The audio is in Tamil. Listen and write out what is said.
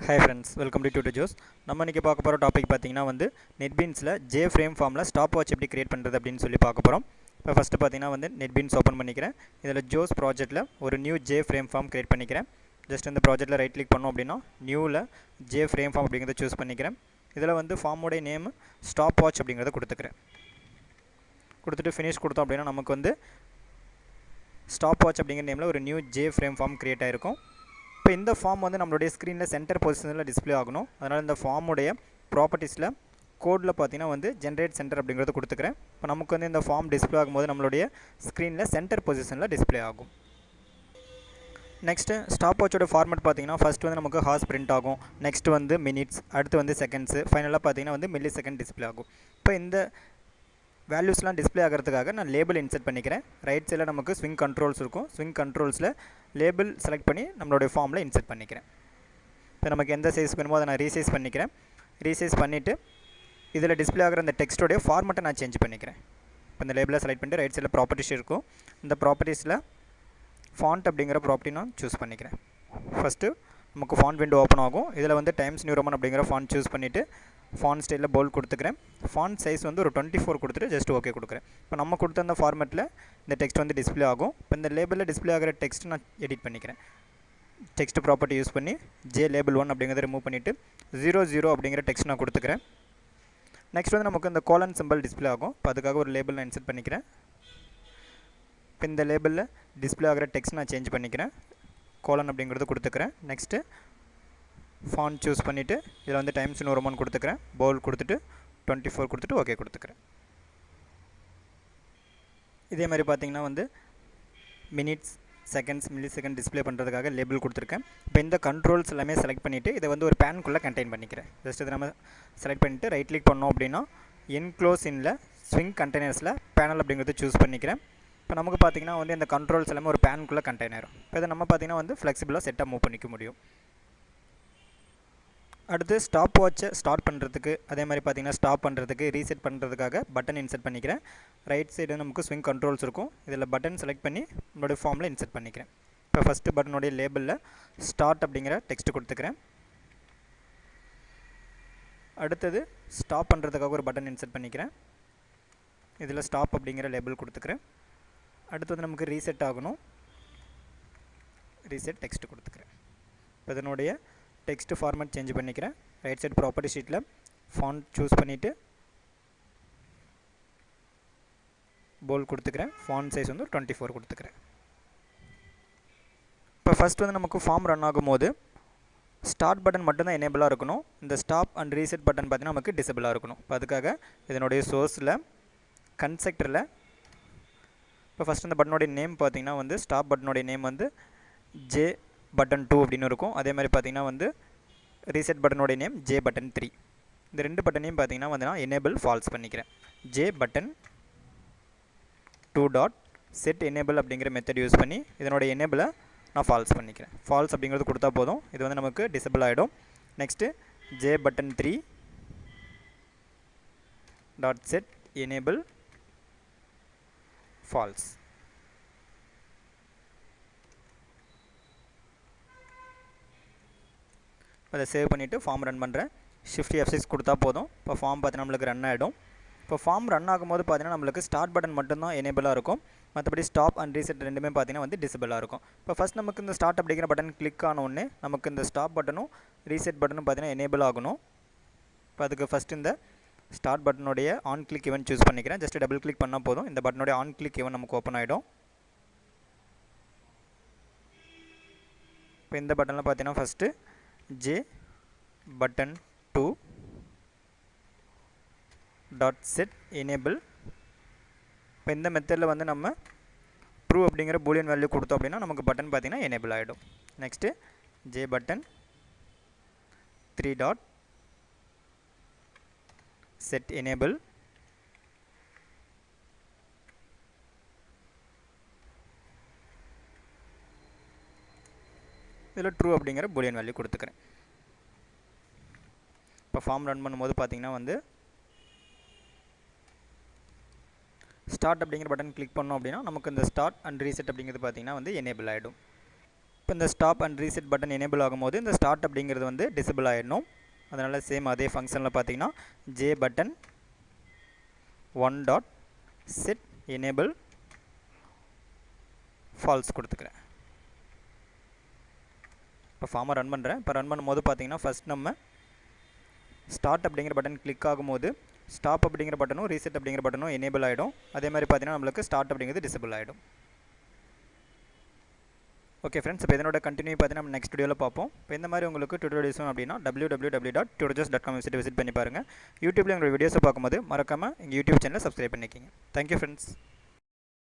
Hi friends, welcome to Tutor Joes. நம்ம இன்னைக்கு பார்க்க போகிற டாபிக் பார்த்தீங்கன்னா நெட்பீன்ஸில் ஜே ஃப்ரேம் ஃபார்மில் ஸ்டாப் வாட்ச் எப்படி கிரியேட் பண்ணுறது அப்படின்னு சொல்லி பார்க்க போகிறோம். இப்போ ஃபஸ்ட்டு பார்த்தீங்கன்னா நெட்பீன்ஸ் ஓப்பன் பண்ணிக்கிறேன். இதில் ஜோஸ் ப்ராஜெக்ட்டில் ஒரு new J frame form create பண்ணிக்கிறேன். ஜஸ்ட் இந்த ப்ராஜெக்ட்டில் ரைட் கிளிக் பண்ணோம் அப்படின்னா நியூவில் ஜே ஃப்ரேம் ஃபார்ம் அப்படிங்கிறத சூஸ் பண்ணிக்கிறேன். இதில் ஃபார்முடைய நேம் ஸ்டாப் வாட்ச் அப்படிங்கிறத கொடுத்துட்டு ஃபினிஷ் கொடுத்தோம் அப்படின்னா நமக்கு ஸ்டாப் வாட்ச் அப்படிங்கிற நேமில் ஒரு new J frame form create ஆகிருக்கும். இப்போ இந்த ஃபார்ம் நம்மளுடைய ஸ்க்ரீனில் சென்டர் பொசிஷனில் டிஸ்பிளே ஆகணும். அதனால் இந்த ஃபார்முடைய ப்ராப்பர்ட்டிஸில் கோடில் பார்த்தீங்கன்னா ஜென்ரேட் சென்டர் அப்படிங்கிறத கொடுத்துக்கிறேன். இப்போ நமக்கு இந்த ஃபார்ம் டிஸ்பிளே ஆகும்போது நம்மளுடைய ஸ்க்ரீனில் சென்டர் பொசிஷனில் டிஸ்பிளே ஆகும். நெக்ஸ்ட்டு ஸ்டாப் வாட்சோட ஃபார்மேட் பார்த்தீங்கன்னா ஃபஸ்ட் நமக்கு ஹார்ஸ் பிரிண்ட் ஆகும். நெக்ஸ்ட் மினிட்ஸ், அடுத்து செகண்ட்ஸு, ஃபைனலாக பார்த்தீங்கன்னா மில்லி செகண்ட் டிஸ்பிளே ஆகும். இப்போ இந்த வேல்யூஸ்லாம் டிஸ்பிளே ஆகிறதுக்காக நான் லேபிள் இன்செர்ட் பண்ணிக்கிறேன். ரைட் சைடில் நமக்கு ஸ்விங் கண்ட்ரோல்ஸ் இருக்கும். ஸ்விங் கண்ட்ரோல்ஸில் லேபிள் செலக்ட் பண்ணி நம்மளுடைய ஃபார்மில் இன்செர்ட் பண்ணிக்கிறேன். இப்போ நமக்கு எந்த சைஸ் வேணுமோ அதை நான் ரீசைஸ் பண்ணிக்கிறேன். ரீசைஸ் பண்ணிவிட்டு இதில் டிஸ்பிளே ஆகிற அந்த டெக்ஸ்ட்டோடைய ஃபார்மெட்டை நான் சேஞ்ச் பண்ணிக்கிறேன். இப்போ இந்த லேபிளை செலக்ட் பண்ணிட்டு ரைட் சைடில் ப்ராப்பர்ட்டிஸ் இருக்கும். இந்த ப்ராப்பர்ட்டிஸில் ஃபாண்ட் அப்படிங்கிற ப்ராப்பர்ட்டி நான் சூஸ் பண்ணிக்கிறேன். ஃபஸ்ட்டு நமக்கு ஃபாண்ட் விண்டோ ஓப்பன் ஆகும். இதில் டைம்ஸ் நியூ ரோமன் அப்படிங்கிற ஃபாண்ட் சூஸ் பண்ணிவிட்டு ஃபாண்ட் ஸ்டைலில் போல்ட் கொடுத்துக்கிறேன். ஃபாண்ட் சைஸ் ஒரு 24 கொடுத்துட்டு ஜஸ்ட் ஓகே கொடுக்குறேன். இப்போ நம்ம கொடுத்த அந்த ஃபார்மெட்டில் இந்த டெக்ஸ்ட் டிஸ்பிளே ஆகும். இப்போ இந்த லேபிளில் டிஸ்பிளே ஆகிற டெக்ஸ்ட் நான் எடிட் பண்ணிக்கிறேன். டெக்ஸ்ட் ப்ராப்பர்ட்டி யூஸ் பண்ணி ஜே லேபிள் 1 அப்படிங்கிறத ரிமூவ் பண்ணிவிட்டு 00 அப்படிங்கிற டெக்ஸ்ட் நான் கொடுத்துக்கிறேன். நெக்ஸ்ட் நமக்கு இந்த கோலன் சிம்பிள் டிஸ்பிளே ஆகும். இப்போ அதுக்காக ஒரு லேபிள் நான் இன்செர்ட் பண்ணிக்கிறேன். இப்போ இந்த லேபிளில் டிஸ்பிளே ஆகிற டெக்ஸ்ட் நான் சேஞ்ச் பண்ணிக்கிறேன். கோலன் அப்படிங்கிறது கொடுத்துக்கிறேன். நெக்ஸ்ட்டு ஃபாண்ட் சூஸ் பண்ணிவிட்டு இதில் டைம்ஸ் நியூ ரோமன் கொடுத்துக்கிறேன். போல்ட் கொடுத்துட்டு 24 கொடுத்துட்டு ஓகே கொடுத்துக்கிறேன். இதே மாதிரி பார்த்தீங்கன்னா minutes, seconds, milli second display பண்ணுறதுக்காக லேபிள் கொடுத்துருக்கேன். இப்போ இந்த கண்ட்ரோல்ஸ் எல்லாமே செலக்ட் பண்ணிவிட்டு இதை ஒரு பேனுக்குள்ளே கண்டெயின் பண்ணிக்கிறேன். ஜஸ்ட் இதை நம்ம செலக்ட் பண்ணிவிட்டு ரைட் கிளிக் பண்ணோம் அப்படின்னா என்க்ளோஸ் இனில் ஸ்விங் கண்டெய்னர்ஸில் பேனல் அப்படிங்கிறது சூஸ் பண்ணிக்கிறேன். இப்போ நமக்கு பார்த்தீங்கன்னா இந்த கண்ட்ரோல்ஸ் எல்லாமே ஒரு பேனுக்குள்ளே கண்டெயின் ஆயிரும். இப்போ இதை நம்ம பார்த்தீங்கன்னா ஃப்ளெக்சிபிளாக செட்டாக மூவ் பண்ணிக்க முடியும். அடுத்து ஸ்டாப் வாட்சை ஸ்டார்ட் பண்ணுறதுக்கு அதே மாதிரி பார்த்தீங்கன்னா ஸ்டாப் பண்ணுறதுக்கு ரீசெட் பண்ணுறதுக்காக பட்டன் இன்செர்ட் பண்ணிக்கிறேன். ரைட் சைடு நமக்கு ஸ்விங் கண்ட்ரோல்ஸ் இருக்கும். இதில் பட்டன் செலக்ட் பண்ணி நம்மளுடைய ஃபார்மில் இன்செர்ட் பண்ணிக்கிறேன். இப்போ ஃபஸ்ட்டு பட்டனுடைய லேபிளில் ஸ்டார்ட் அப்படிங்கிற டெக்ஸ்ட் கொடுத்துக்கிறேன். அடுத்தது ஸ்டாப் பண்ணுறதுக்காக ஒரு பட்டன் இன்செர்ட் பண்ணிக்கிறேன். இதில் ஸ்டாப் அப்படிங்கிற லேபிள் கொடுத்துக்கிறேன். அடுத்தது நமக்கு ரீசெட் ஆகணும். ரீசெட் டெக்ஸ்ட் கொடுத்துக்கிறேன். இப்போ இதனுடைய டெக்ஸ்ட் ஃபார்மேட் சேஞ்ச் பண்ணிக்கிறேன். ரைட் சைடு ப்ராப்பர்ட்டி ஷீட்டில் ஃபாண்ட் சூஸ் பண்ணிவிட்டு போல்ட் கொடுத்துக்கிறேன். ஃபாண்ட் சைஸ் 24 கொடுத்துக்கிறேன். இப்போ ஃபஸ்ட் நமக்கு ஃபார்ம் ரன் ஆகும்போது ஸ்டார்ட் பட்டன் மட்டும்தான் எனேபிளாக இருக்கணும். இந்த ஸ்டாப் அண்ட் ரீசெட் பட்டன் பார்த்தீங்கன்னா நமக்கு டிசபிளாக இருக்கணும். இப்போ அதுக்காக இதனுடைய சோர்ஸில் கன்செக்டரில் இப்போ ஃபஸ்ட் இந்த பட்டனுடைய நேம் பார்த்தீங்கன்னா ஸ்டாப் பட்டனுடைய நேம் ஜே பட்டன் 2 அப்படின்னு இருக்கும். அதே மாதிரி பார்த்தீங்கன்னா ரீசெட் பட்டனுடைய நேம் ஜே பட்டன் 3. இந்த ரெண்டு பட்டனையும் பார்த்தீங்கன்னா நான் எனேபிள் ஃபால்ஸ் பண்ணிக்கிறேன். J button 2 dot set enable அப்படிங்கிற மெத்தட் யூஸ் பண்ணி இதனுடைய எனேபிளை நான் ஃபால்ஸ் பண்ணிக்கிறேன். ஃபால்ஸ் அப்படிங்கிறது கொடுத்தா போதும். இது நமக்கு டிசபிள் ஆகிடும். Next J button 3 dot set enable false. அதை சேவ் பண்ணிவிட்டு ஃபார்ம் ரன் பண்ணுறேன். ஷிஃப்ட் F6 கொடுத்தா போதும். இப்போ ஃபார்ம் பார்த்தீங்கன்னா நம்மளுக்கு ரன் ஆகிடும். இப்போ ஃபார்ம் ரன் ஆகும்போது பார்த்தீங்கன்னா நம்மளுக்கு ஸ்டார்ட் பட்டன் மட்டும்தான் எனேபிளாக இருக்கும். மற்றபடி ஸ்டாப் அண்ட் ரீசெட் ரெண்டுமே பார்த்தீங்கன்னா டிசபிளாக இருக்கும். இப்போ ஃபஸ்ட் நமக்கு இந்த ஸ்டார்ட் அப்படிங்கிற பட்டன் கிளிக் ஆன உடனே நமக்கு இந்த ஸ்டாப் பட்டனும் ரீசெட் பட்டனும் பார்த்தீங்கன்னா எனேபிள் ஆகணும். இப்போ அதுக்கு ஃபஸ்ட் இந்த ஸ்டார்ட் பட்டனுடைய ஆன் கிளிக் ஈவென்ட் சூஸ் பண்ணிக்கிறேன். ஜஸ்ட் டபுள் கிளிக் பண்ணால் போதும். இந்த பட்டனுடைய ஆன் கிளிக் ஈவென்ட் நமக்கு ஓப்பன் ஆகிடும். இப்போ இந்த பட்டனில் பார்த்தீங்கன்னா first J button 2 dot set enable. இப்போ இந்த மெத்தடில் நம்ம ட்ரூ அப்படிங்கிற பூலியன் வேல்யூ கொடுத்தோம் அப்படின்னா நமக்கு பட்டன் பார்த்தீங்கன்னா எனேபிள் ஆகிடும். Next J button 3 dot set enable. இதில் ட்ரூ அப்படிங்கிற பூலியன் வேல்யூ கொடுத்துக்கிறேன். இப்போ ஃபார்ம் ரன் பண்ணும்போது பார்த்தீங்கன்னா ஸ்டார்ட் அப்படிங்கிற பட்டன் கிளிக் பண்ணோம் அப்படின்னா நமக்கு இந்த ஸ்டார்ட் அண்ட் ரீசெட் அப்படிங்கிறது பார்த்தீங்கன்னா எனேபிள் ஆகிடும். இப்போ இந்த stop and reset button enable ஆகும்போது இந்த ஸ்டார்ட் அப்படிங்கிறது வந்து டிசபிள் ஆகிடணும். அதனால் சேம் அதே ஃபங்க்ஷனில் பார்த்தீங்கன்னா J button one dot set enable false கொடுத்துக்கிறேன். இப்போ ஃபார்மை ரன் பண்ணுறேன். இப்போ ரன் பண்ணும்போது பார்த்தீங்கன்னா ஃபஸ்ட் நம்ம ஸ்டார்ட் அப்படிங்கிற பட்டன் கிளிக் ஆகும்போது ஸ்டாப் அப்படிங்கிற பட்டனும் ரீசெட் அப்படிங்கிற பட்டனும் எனேபிள் ஆகிடும். அதே மாதிரி பார்த்தீங்கன்னா நம்மளுக்கு ஸ்டார்ட் அப்படிங்கிறது டிசபிள் ஆகிடும். ஓகே ஃப்ரெண்ட்ஸ், இப்போ இதனோட கண்டினியூ பார்த்தீங்கன்னா நம்ம நெக்ஸ்ட் வீடியோவில் பார்ப்போம். இப்போ இந்த மாதிரி உங்களுக்கு டியூட்டோரியல்ஸ் அப்படின்னா www.tutorjobs.com வெப்சைட் விசிட் பண்ணி பாருங்கள். யூடியூப்ல உங்களோட வீடியோஸை பார்க்கும்போது மறக்காமல் எங்கள் யூடியூப் சேனலை சப்ஸ்கிரைப் பண்ணிக்கிங்க. Thank you friends.